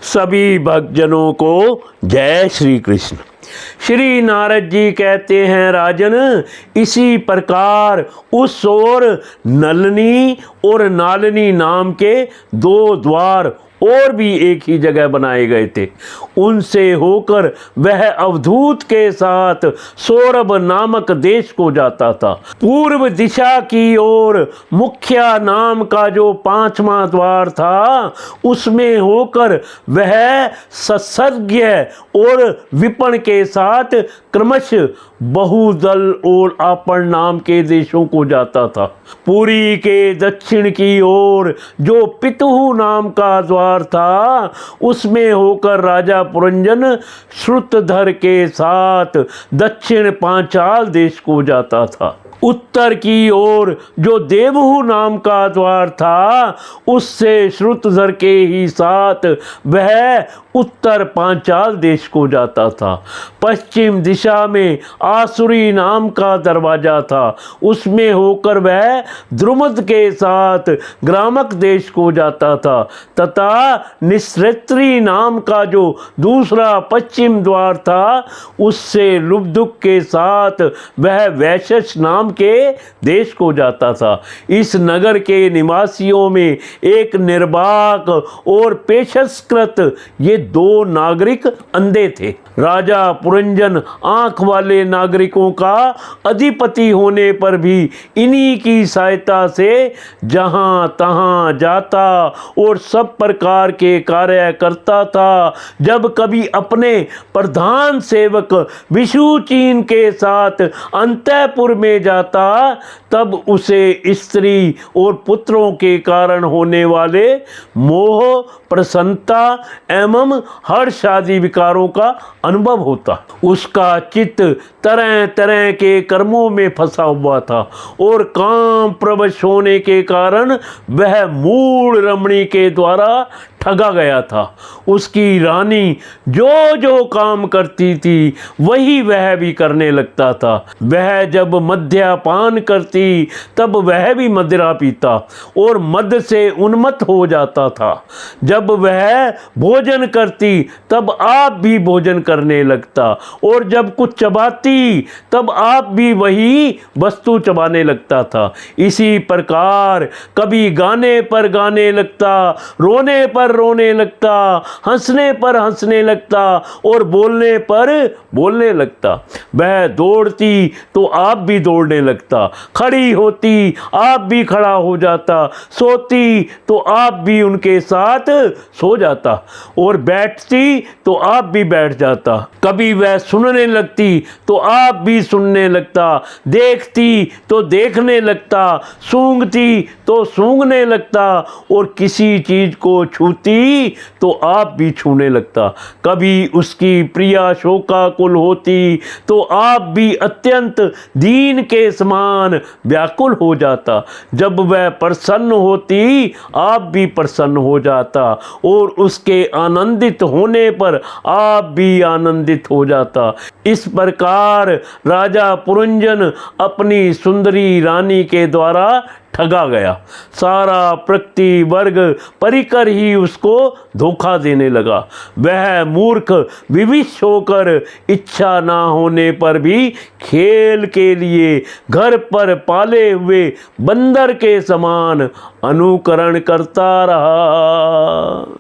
सभी भक्तजनों को जय श्री कृष्ण। श्री नारद जी कहते हैं, राजन, इसी प्रकार उस ओर नलनी और नालनी नाम के दो द्वार और भी एक ही जगह बनाए गए थे। उनसे होकर वह अवधूत के साथ सौरभ नामक देश को जाता था। पूर्व दिशा की ओर मुखिया नाम का जो पांचवा द्वार था, उसमें होकर वह सत्सर्ग्य और विपण के साथ क्रमश बहुदल और आपण नाम के देशों को जाता था। पुरी के दक्षिण की ओर जो पितुहु नाम का द्वार था, उसमें होकर राजा पुरंजन श्रुतधर के साथ दक्षिण पांचाल देश को जाता था। उत्तर की ओर जो देवहु नाम का द्वार था, उससे श्रुतधर के ही साथ वह उत्तर पांचाल देश को जाता था। पश्चिम दिशा में आसुरी नाम का दरवाजा था, उसमें होकर वह द्रुमद के साथ ग्रामक देश को जाता था। तथा निश्रेत्री नाम का जो दूसरा पश्चिम द्वार था, उससे लुब्धुक के साथ वह वैशस नाम के देश को जाता था। इस नगर के निवासियों में एक निर्वाक और पेशस्कृत ये दो नागरिक अंधे थे। राजा पुरंजन आंख वाले नागरिकों का अधिपति होने पर भी इन्हीं की सहायता से जहां तहां जाता और सब प्रकार के कार्य करता था। जब कभी अपने प्रधान सेवक विशुचीन के साथ अंतःपुर में जाता, तब उसे स्त्री और पुत्रों के कारण होने वाले मोह, प्रसन्नता एवं हर्ष आदि विकारों का अनुभव होता। उसका चित्त तरह तरह के कर्मों में फंसा हुआ था और काम प्रवश होने के कारण वह मूढ़ रमणी के द्वारा ठगा गया था। उसकी रानी जो जो काम करती थी, वही वह भी करने लगता था। वह जब मद्यपान करती, तब वह भी मदिरा पीता और मद से उन्मत्त हो जाता था। जब वह भोजन करती, तब आप भी भोजन करने लगता और जब कुछ चबाती, तब आप भी वही वस्तु चबाने लगता था। इसी प्रकार कभी गाने पर गाने लगता, रोने पर रोने लगता, हंसने पर हंसने लगता और बोलने पर बोलने लगता। वह दौड़ती तो आप भी दौड़ने लगता, खड़ी होती आप भी खड़ा हो जाता, सोती तो आप भी उनके साथ सो जाता और बैठती तो आप भी बैठ जाता। कभी वह सुनने लगती तो आप भी सुनने लगता, देखती तो देखने लगता, सूंघती तो सूंघने लगता और किसी चीज को छूती तो आप भी छूने लगता। कभी उसकी प्रिया शोकाकुल होती तो आप भी अत्यंत दीन के समान व्याकुल हो जाता। जब वह प्रसन्न होती, आप भी प्रसन्न हो जाता और उसके आनंदित होने पर आप भी आनंदित हो जाता। इस प्रकार राजा पुरंजन अपनी सुंदरी रानी के द्वारा ठगा गया। सारा प्रकृति वर्ग परिकर ही उसको धोखा देने लगा। वह मूर्ख विविश होकर इच्छा ना होने पर भी खेल के लिए घर पर पाले हुए बंदर के समान अनुकरण करता रहा।